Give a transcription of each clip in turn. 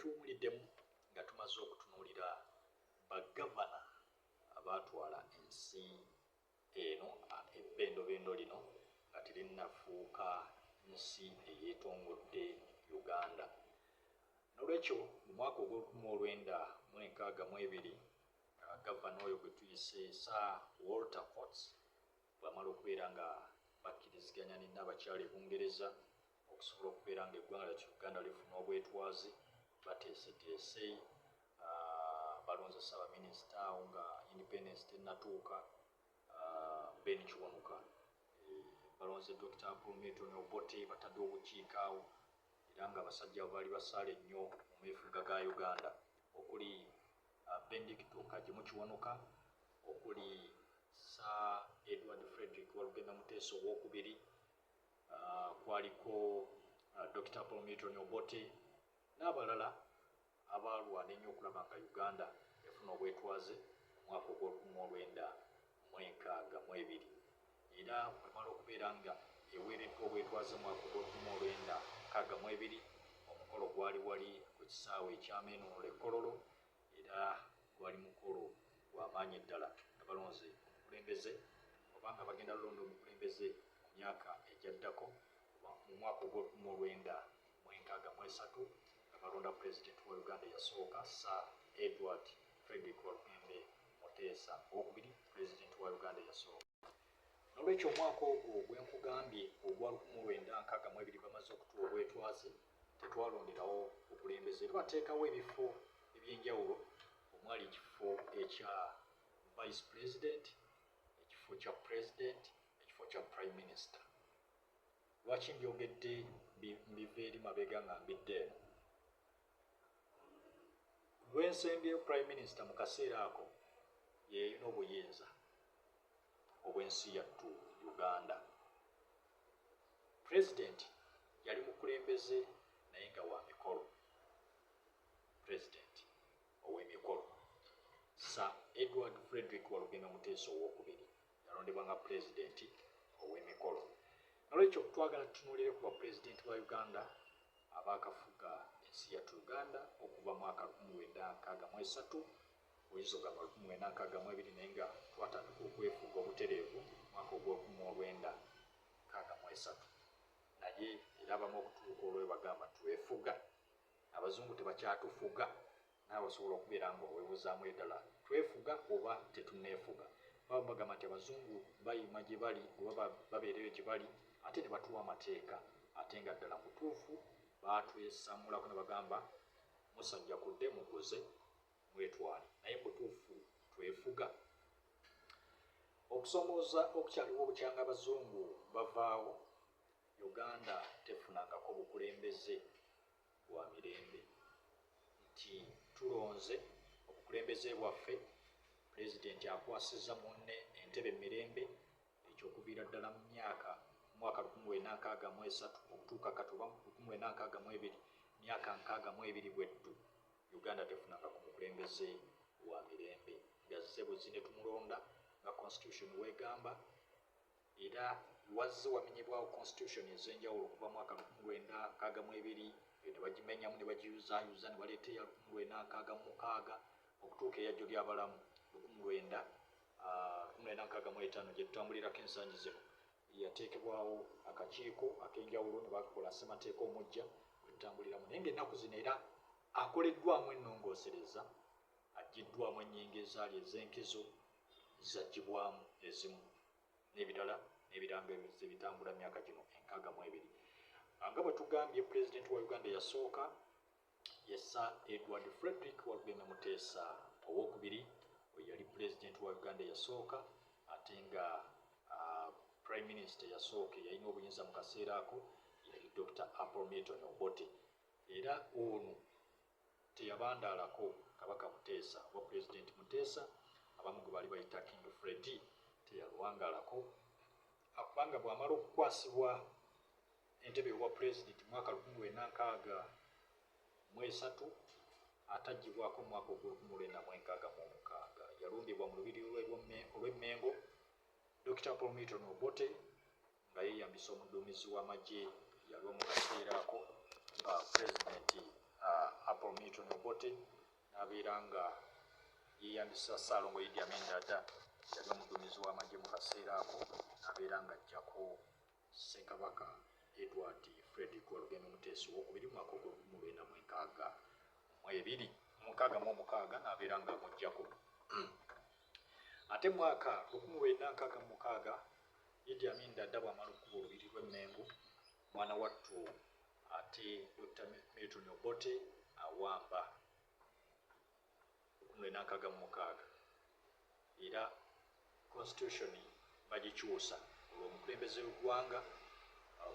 tuwuliddemu nga tumaze okutunuulira bagavana abaatwala ensi eno ebbendobendo lino nga terinnafuuka nsi eyeetongodde Uganda. Nolwekyo mu mwaka ogw'1962 gavana oyo gwe tuyise Sir Walter Coates bw'amala okubeera nga bakkiriziganya ne Nnabakyala e Bungereza okusobola okubeera nga eggwanga lyattu Uganda lifuna obwetwaze, bateeseteese balonze Ssaabaminisita nga independence tennatuuka, Ben Kiwanuka, balonze Dr. Obote batadde obukiiko awo, era nga abasajja baali basaale nnyo mu meefuga ga Uganda okuli Benedicto Kagimu Kiwanuka, okuli Sir Edward Frederick Walugenda Muteesa owookubiri, kwaliko Dr. Obote n'abalala abalwana ennyo okulaba nga Uganda yafuna obwetwaze mu mwaka ogw'1962 era bw'emala okubeera nga eweereddwa obwetwaze mu mwaka ogw'1962 omukolo gwali wali ku kisaawe eky'Amenuula e Kololo era gwali mukolo gw'amaanyi ddala nga balonze omukulembeze obanga bagenda lulonda omukulembeze mu myaka egyaddako mu mwaka ogw'1963 nga balonda pulezidenti wa Uganda eyasooka Sir Edward Frederick Walugenda Muteesa owookubiri, pulezidenti wa Uganda eyasooka. Nolwekyo omwaka ogwo gwenkugambye ogwa 1962 bamaze okutuwa obwetwaze, tetwalonderawo bukulembeze era bateekawo ebifo ebyenjawulo omwali ekifo ekya vice president, ekifo kya president, ekifo kya prime minister. Lwaki mbyogedde mbiva eri mabega nga mbidde eno? Lwensembyeyo prime minister mu kaseera ako yeyina obuyinza obw'ensi yattu Uganda. President yali mukulembeze naye nga wa mikolo, president ow'emikolo. Sir Edward Frederick Walugenda Muteesa owookubiri yalondebwa nga president ow'emikolo. Nolwekyo twagala tutunuulire ku bapulezidenti ba Uganda abaakafuga ensi yattu Uganda okuva mu mwaka 1963 oyinza ogamba 1962 naye nga twatandika okwefuga obutereevu mwaka ogw'1963 naye era abamu okutuuka olwe bagamba twefuga, abazungu tebakyatufuga, naawe osobola okubeera nga oweebuzaamu eddala twefuga oba tetunneefuga. Baba bagamba nti abazungu bayima gye bali oba babeereyo gye bali ate ne batuwa amateeka ate nga ddala mutuufu baatwesamulako ne bagamba musajja kudde muguze mwetwale, naye mutuufu twefuga. Okusoomooza okukyaliwo obukyanga abazungu bavaawo, Uganda tefunangako bukulembeze bwa mirembe, nti tulonze obukulembeze bwaffe, pulezidenti akwasizza munne entebe mirembe, ekyokuviira ddala mu mwaka 1963 okutuuka katuba 1962 myaka 62 bweddu Uganda tefunangako mukulembeze wa mirembe. Yazze buzi ne tumulonda nga constitution weegamba, era wazze wamenyebwawo constitution ez'enjawulo okuva mu mwaka 1962 ne bagimenyamu ne bagiyuzaayuza ne baleeta eya 1966 okutuuka eyajjo ly'abalamu 1965 gye tutambulirako ensangi zino. Yateekebwawo akakiiko ak'enjawulo ne bakola ssemateeka omujja tutambuliramu, naye ng'ennaku zino era akoleddwamu ennongoosereza, aggiddwamu ennyingo ezaali ez'enkizo zaggibwamu ezimu n'ebirala n'ebirango ebitambula myaka gino 62. Nga bwe tugambye pulezidenti wa Uganda eyasooka ye Sir Edward Frederick Walugenda Muteesa owookubiri, we yali pulezidenti wa Uganda eyasooka, ate nga prime minister yasooka yalina obuyinza mu kaseera ako yali Dr. Obote, era ono teyabandaalako Kabaka Muteesa oba President Muteesa, abamu gwe baali bayita King Freddy teyalwangaalako, kubanga bw'amala okukwasibwa entebe y'obwa president mu mwaka 1963 ataggibwako mu mwaka ogw'1966. Yalondebwa mu lubiri olw'Emmengo Dr. Obote nga yeeyambisa omuduumizi w'amagye yaliwo mu kaseera ako President Obote n'abeera nga yeeyambisa Ssaalongo Idi Amin Dada yali omuduumizi w'amagye mu kaseera ako n'abeera nga ajjako Ssekabaka Edward Fred Gwalugeme Muteesi II mu mwaka ogw'1962 n'abeera nga amuggyako. Ate mu mwaka 1966 Idi Amin Dada bw'amala okukuba olubiri lw'Emmengo, mwana wattu ate Dr. Milton Obote awamba 1966 era constitution bagikyusa olwo omukulembeze w'eggwanga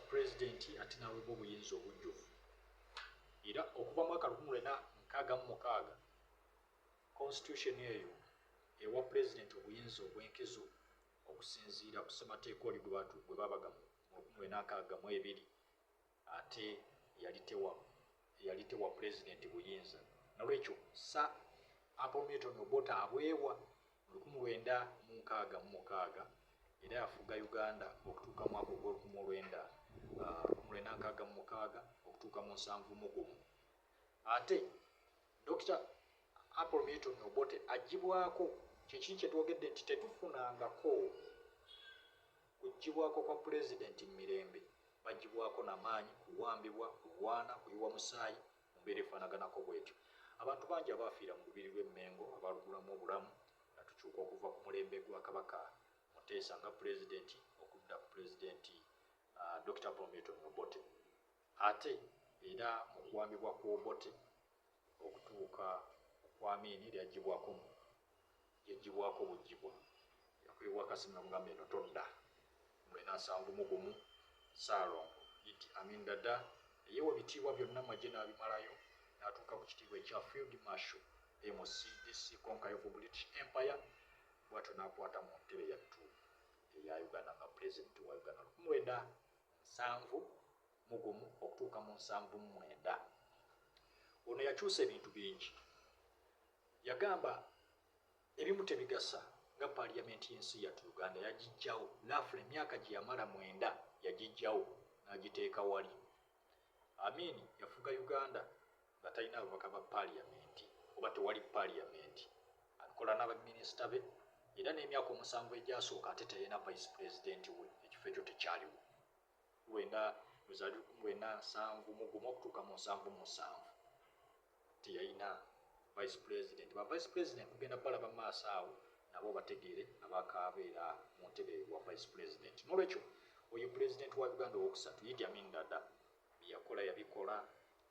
pulezidenti ate n'aweebwa obuyinza obujjuvu. Era okuva mu mwaka 1966 constitution eyo ewa pulezidenti obuyinza obw'enkizo okusinziira ku ssemateeka oli gwe babaga mu 1962 ate yali tewa pulezidenti buyinza. Nolwekyo Milton Obote abwewa mu 1966 era yafuga Uganda okutuuka mu mwaka ogw'1966 okutuuka mu 71. Ate Dr. Milton Obote agibwako kyekiri kye twogedde nti tetufunangako kugibwako kwa pulezidenti mu mirembe, bagibwako n'amaanyi, kuwambibwa, kulwana, kuyiwa musaayi mu mbeera efaanaganako bwetyo. Abantu bangi abaafiira mu lubiri lw'Emmengo abalugulamu obulamu nga tukyuka okuva ku mulembe gwa Kabaka Muteesa nga pulezidenti okudda ku pulezidenti Dr. Milton Obote. Ate era mu kuwambibwa ku Obote okutuuka ku Amin yaggibwako bugibwa, yakwebwa akasimu namugamba eno todda. 1971 Ssaalongo Idi Amin Dada eyewa ebitiibwa byonna amagye n'abimalayo n'atuuka ku kitiibwa ekya Field Marshal MCDC Conqueror of British Empire, bw'atyo n'akwata mu ntebe yattu eya Uganda nga pulezidenti wa Uganda 1971 okutuuka mu 1979. Ono yakyusa ebintu bingi. Yagamba ebimu tebigasa nga paaliyamenti y'ensi yattu Uganda yagiggyawo, lafula emyaka gye yamala 9 yagiggyawo n'agiteeka wali. Amin yafuga Uganda nga talina ababaka ba paaliyamenti oba tewali paaliyamenti, akola n'abaminisita be era n'emyaka 7 egyasooka ate teyina vice pulezidenti we, ekifo ekyo tekyaliwo. 1971 okutuuka mu 1977 teyalina vice president. Ba vice president kugenda balaba maaso awo nabo bategeere abakabeera mu ntebe wa vice president. Nolwekyo oyo president wa Uganda owokusatu Idi Amin Dada byakola yabikola,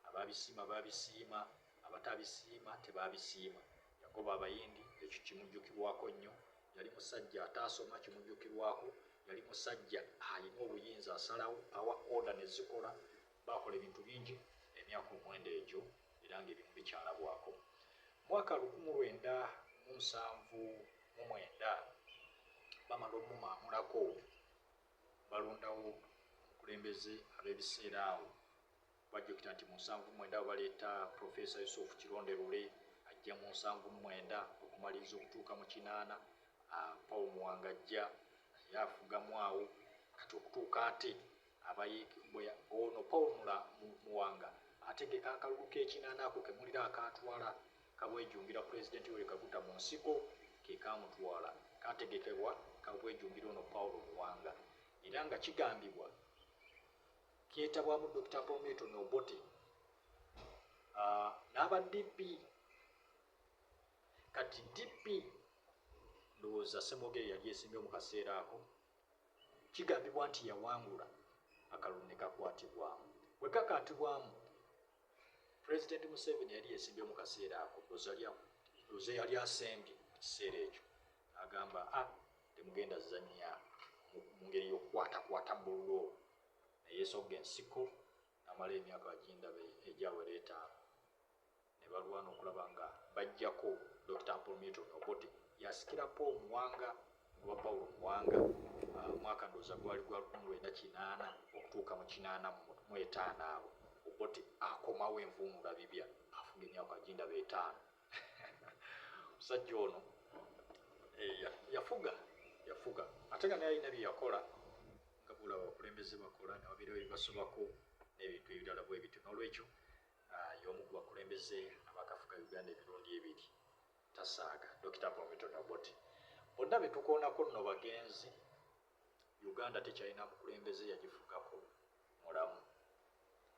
ababisiima babisiima, abatabisiima tebabisiima. Yagoba abayindi, ekyo kimujjukirwako nnyo. Yali musajja ataasoma, kimujjukirwako. Yali musajja alina obuyinza, asalawo awa order ne zikola. Bakola ebintu bingi emyaka 9 egyo era ng'ebimu bikyalabwako. Mwaka 1979 bamala omumamulako, balondawo omukulembeze ab'ebiseera awo. Bajjukira nti mu 1979 baleeta Professor Yusuf Kironde-Lule, ajja mu 1979 okumaliriza okutuuka mu 8 Paul Muwanga ajja yafugamu awo kati okutuuka ate ono Paul Muwanga ategeka akalulu k'ekinaana ako kemulira akatwala kabwejjumbira pulezidenti Yoweri Kaguta mu nsiko ke kamutwala kategekebwa kabwejjumbira ono Paul Muwanga era nga kigambibwa kyetabwamu Dr. Milton Obote n'aba DP. Kati DP ndowooza Ssemwogere yali esimbye mu kaseera ako, kigambibwa nti yawangula akalulu ne kakwatibwamu. Bwe kakaatibwamu President Museveni yali yesimbye mu kaseera ako, ndowooza yali asembye mu kiseera ekyo agamba temugenda zannya mu ngeri y'okukwatakwata bululu neyeesogga ensiko n'amala emyaka agindaba egyawera 5 ne balwana okulaba nga bajjako Dr. Milton Obote. Yasikira Paul Muwanga oba Paul Muwanga mwaka ndowooza gwali gwa 1980 okutuuka mu 85 awo Obote akomawo envuunula bibya afuga emyaka agindaba 5. Omusajja ono yafuga ate nga naye alina bye yakola nga bulaba abakulembeze bakola ne wabeerawo ebibasobako n'ebintu ebirala bwe bityo. N'olwekyo y'omu ku bakulembeze abakulembeze abakafuga Uganda emirundi ebiri tasaaga Dr. Prometo Nabote bonna betukoonako nno bagenzi Uganda tekyalina mukulembeze yagifugako mulamu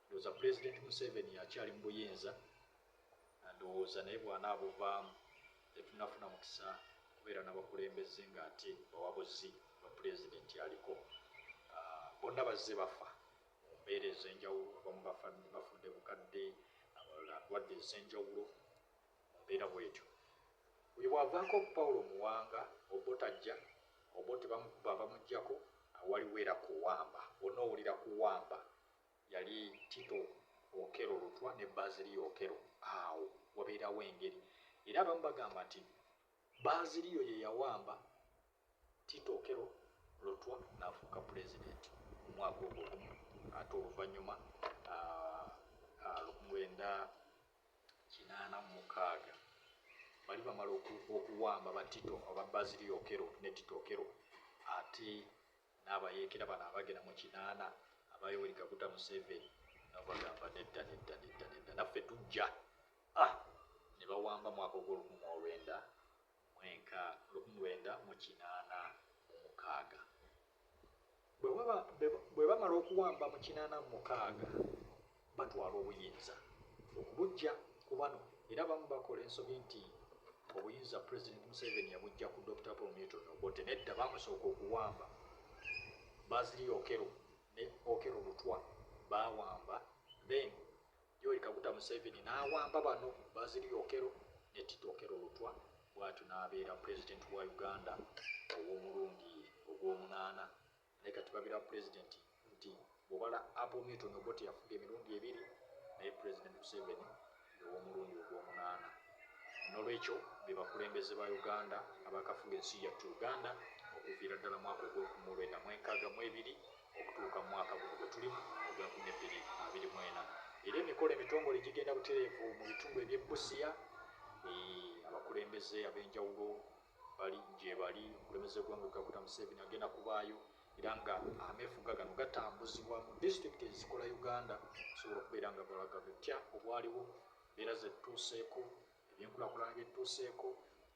ndowooza President Museveni akyali mu buyinza ndowooza naye bwana abuvaamu tetunafuna mukisa kubeera n'abakulembeze ng'ate bawabuzi ba pulezidenti aliko bonna bazze bafa mu mbeera ez'enjawulo abamu bafudde bukadde abalala ndwadde ez'enjawulo mu mbeera bwetyo bwe bwavaako Paulo Muwanga obotajja obo tebamukuba bamuggyako awaliwera kuwamba bonna owulira kuwamba yali Tito Okero Lutwa ne Bazili Okero awo wabeerawo engeri era abamu bagamba nti Baziliyo ye yawamba Tito Okero Lutwa n'afuuka pulezidenti mu mwaka ogwo gumu ate oluvannyuma 1986 bali bamala okuwamba ba Tito aba Baziliyo Okero ne Tito Okero ate n'abayeekera bano abagenda mu 8 abayoweri Kaguta Museveni nabagamba nedda naffe tujja ne bawamba mwaka ogw'olukumi bwe bamala okuwamba mu 86 batwala obuyinza okubujja ku bano era bamu bakola ensobi nti obuyinza President Museveni yabujja ku Dr. Prometo Nabote nedda bamusooka okuwamba Bazili Okero ne Okero Lutwa bawamba then Yoweri Kaguta Museveni n'awamba bano Bazili Okero ne Tito Okero Lutwa bw'atyo n'abeera President wa Uganda ow'omulundi ogw'omunaana naye kati babeera President nti bw'obala Prometo Nabote yafuga emirundi ebiri naye President Museveni ow'omulundi ogw'omunaana n'olwekyo be bakulembeze ba Uganda abakafuga ensi yattu Uganda okuviira ddala mwaka ogw'1962 okutuuka mu mwaka guno gwe tulimu ogw'2024 era emikolo emitongole gigenda butereevu mu bitundu eby'Ebusia abakulembeze ab'enjawulo bali gye bali omukulembeze gw'eggwanga Kaguta Museveni agenda kubaayo era nga ameefuga gano gatambuzibwa mu disitulikiti ezikola Uganda okusobola okubeera nga balaga butya obwaliwo mbeera zetutuuseeko ebyenkulaakulana byetutuuseeko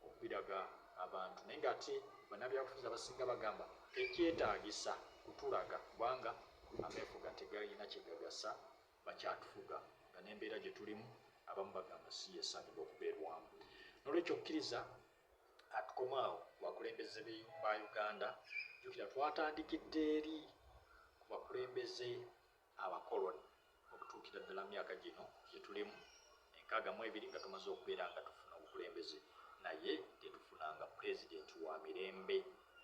okubiraga abantu naye ng'ate bannabyabufuzi abasinga bagamba tekyetaagisa kutulaga kubanga ameefuga tegalina kyegagasa bakyatufuga nga n'embeera gye tulimu abamu bagamba si yesaanibwa okubeerwamu n'olwekyo okkiriza atukomaawo bakulembeze ba Uganda jjukira twatandikidde eri ku bakulembeze abakoloni okutuukira ddala myaka gino gye tulimu 62 nga tumaze okubeera nga tufuna obukulembeze naye tetufunanga pulezidenti wa mirembe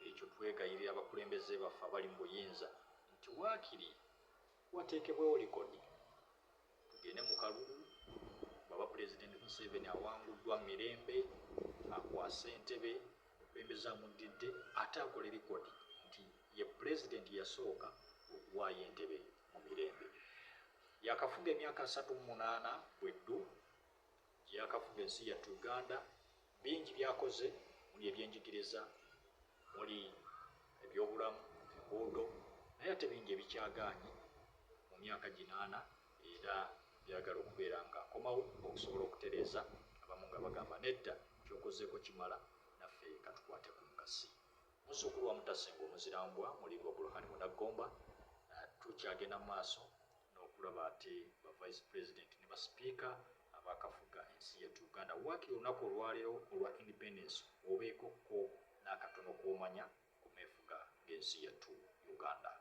ekyo twegayirira abakulembeze baffe abali mu buyinza nti waakiri wateekebwewo likodi tugende mu kalulu baba Pulezidenti Museveni awanguddwa mirembe akwasa entebe okulembeze amuddidde ate akole likodi nti ye pulezidenti yasooka okuwaayo entebe mu mirembe yakafuga emyaka 38 bweddu yakafuga ensi yattu Uganda bingi byakoze muli ebyenjigiriza muli ebyobulamu enguudo naye ate bingi ebikyagaanyi mu myaka 8 era byagala okubeera nga akomawo okusobola okutereeza abamu nga bagamba nedda kyokozeeko kimala naffe katukwate ku nkasi muzzukulu wa Mutasengo omuzirambwa mulirwa Bulhani Munaggomba tukyagenda mu maaso n'okulaba ate ba vice president ne basipiika abakafuga ensi yattu Uganda waakiri olunaku olwaleero olwa independence obeekokko n'akatono k'omanya ku meefuga g'ensi yattu Uganda